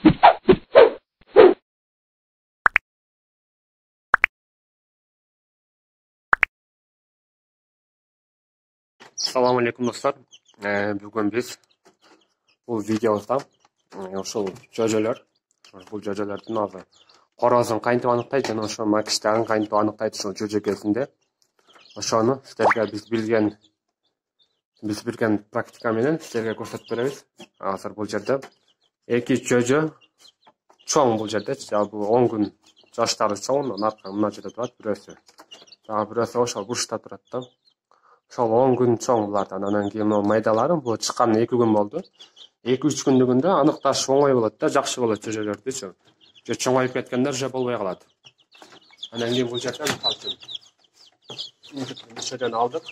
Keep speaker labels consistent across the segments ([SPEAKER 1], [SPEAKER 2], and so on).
[SPEAKER 1] Assalamu alaikum dostlar. Bugün biz bu videomuzda ошол жөжөлөр, бул жөжөлөрдүн азы корозун кантип аныктайт жана ошо макиштагын кантип аныктайт ошол жөжө кезинде. Ошону силерге биз билген практика менен силерге көрсөтүп беребиз. Азыр бул жерде эки жөжө чоң, бул жерде бул 10 күн жаштары чоң, мына жерде турат бирөөсү. Бирөөсү ошол бурчта турат да. Ошол 10 күн чоң булардан. Анан кийин майдалары бул чыккан 2 күн болду. 2-3 күндүгүндө аныкташ оңой болот да, жакшы болот жөжөлөрдүчү. Же чоңоюп кеткендер же болбой калат. Анан кийин бул жерде мисалы үчүн мишеден алдык.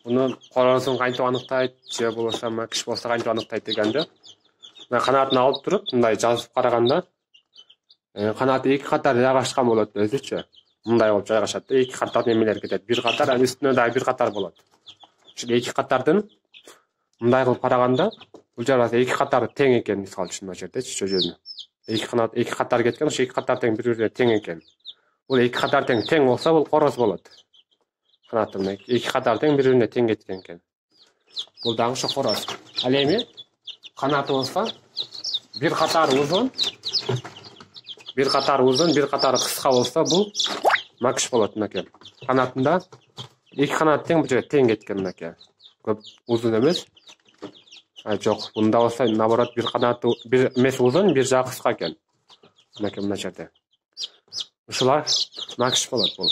[SPEAKER 1] Буну корозун кантип аныктайт, же болбосо макиш болсо кантип аныктайт дегенде, мен канатын алып туруп мындай жазып караганда, канаты 2 катар жайгашкан болот өзүчө. Мындай болуп жайгашат да, 2 катар немелер кетет. 1 катар, анын үстүнө дагы 1 катар болот. Ушул 2 катардын мындай кылып караганда, бул жерде 2 катары тең экен, мисалы үчүн мына жердечи жөжөнүн. 2 катар кеткен, ошо 2 катар тең бири-бирине тең экен. Бул 2 катар тең болсо, бул короз болот. Канатында 2 катар тең бири-бирине тең кеткен экен. Бул дагы ошо короз. Ал эми канаты болсо 1 катары узун, 1 катары кыска болсо, бул макиш болот мынакей. Канатында 2 канат тең, бул жерде тең кеткен мынакей. Көп узун эмес. Жок, бунда болсо наоборот 1 канаты бир эмес узун, бир жагы кыска экен. Мынакей мына жерде. Ушулар макиш болот бул.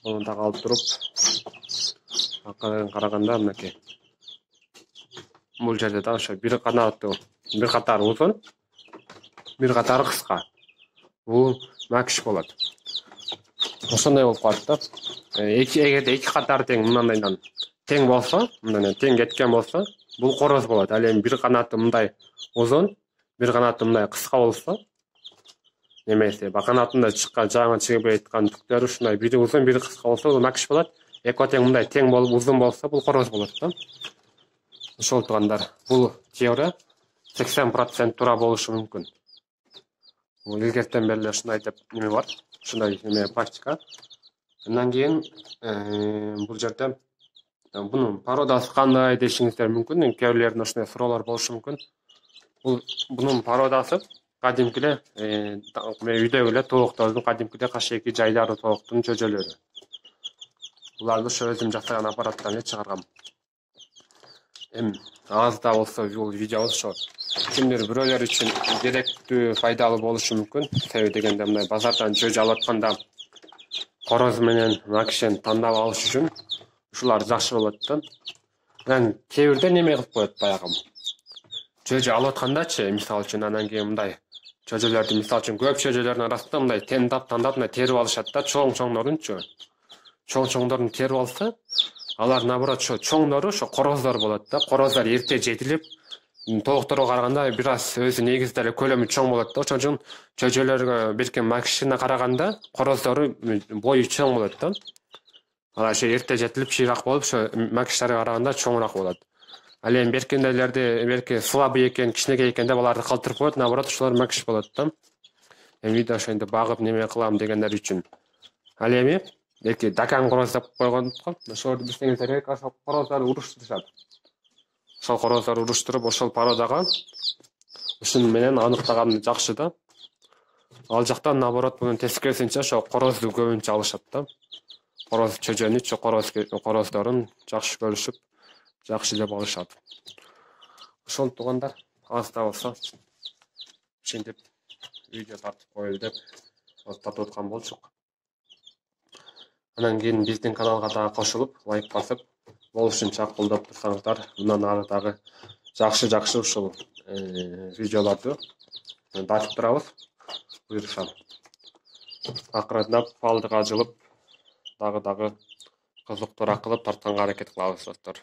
[SPEAKER 1] Буну дагы алып туруп караганда мынакей. Бул жерде да ошо 1 катары узун, 1 катары кыска. Бул макиш болот. Ошондой болуп калат да. Эгерде 2 катары тең мындайдан тең болсо, мындан тең кеткен болсо, бул короз болот. Ал эми 1 канаты мындай узун, 1 канаты мындай кыска болсо, немесе канатында чыккан жаңы чыгып айткан түктөрү ушундай бири узун, бири кыска болсо, бул макиш болот. Экөө тең мындай тең болуп узун болсо, бул короз болот да. Ошол туугандар, бул теория 80% туура болушу мүмкүн. Бул илгертен бери ушундай деп неме бар, ушундай неме практика. Андан кийин бул жерде бунун пародасы кандай дешиңиздер мүмкүн. Кээ бирлердин ушундай суроолор болушу мүмкүн. Бунун пародасы кадимкиле үйдөгү эле тооктордун кадимкиле кашеки жайлары тооктун жөжөлөрү. Буларды ошо өзүм жасаган аппараттан эле чыгаргам. Аз да болсо бул видео ошо кимдир бирөөлөр үчүн керектүү, пайдалуу болушу мүмкүн. Себеби дегенде мындай базардан жөжө алып атканда короз менен макишин тандап алыш үчүн ушулар жакшы болот да. Анан кээ бирде неме кылып коет баягы. Жөжө алып аткандачы, мисалы үчүн анан кийин мындай жөжөлөрдү, мисалы үчүн көп жөжөлөрдүн арасында мындай тандап мындай терип алышат да, чоңдорунчу. Чоңдорун терип алса, алар наоборот ошо чоңдору ошо короздор болот да. Короздор эрте жетилип, тоокторго караганда бир аз өзү негизде эле көлөмү чоң болот да. Ошон үчүн жөжөлөргө беркен макишине караганда короздору бою чоң болот да. Алар ошо эрте жетилип, чыйрак болуп, ошо макиштарга караганда чоңураак болот. Ал эми берки слабый экен, кичинекей экен деп аларды калтырып коет, наоборот ошолор макиш болот да. Видео ошентип багып неме кылам дегендер үчүн. Ал эми эки дакан короз деп койгонго, ошолорду билсеңиздер керек, ошол короздорду уруштурушат. Ошол короздорду уруштуруп, ошол пародага ушун менен аныктаганды жакшы да. Ал жактан наоборот мунун тескерисинче ошо корозду көбүнчө алышат да. Короз жөжөнүчү короздорун жакшы көрүшүп, жакшы деп алышат. Ошол туугандар, аз да болсо ушинтип видео тартып коелу деп тартып аткан болчук. Анан кийин биздин каналга дагы кошулуп, лайк басып, болушунча колдоп турсаңыздар, мындан ары дагы жакшы ушул видеолорду тартып турабыз. Буюрса акырындап алдыга жылып, дагы кызыктуураак кылып тартканга аракет кылабыз достор.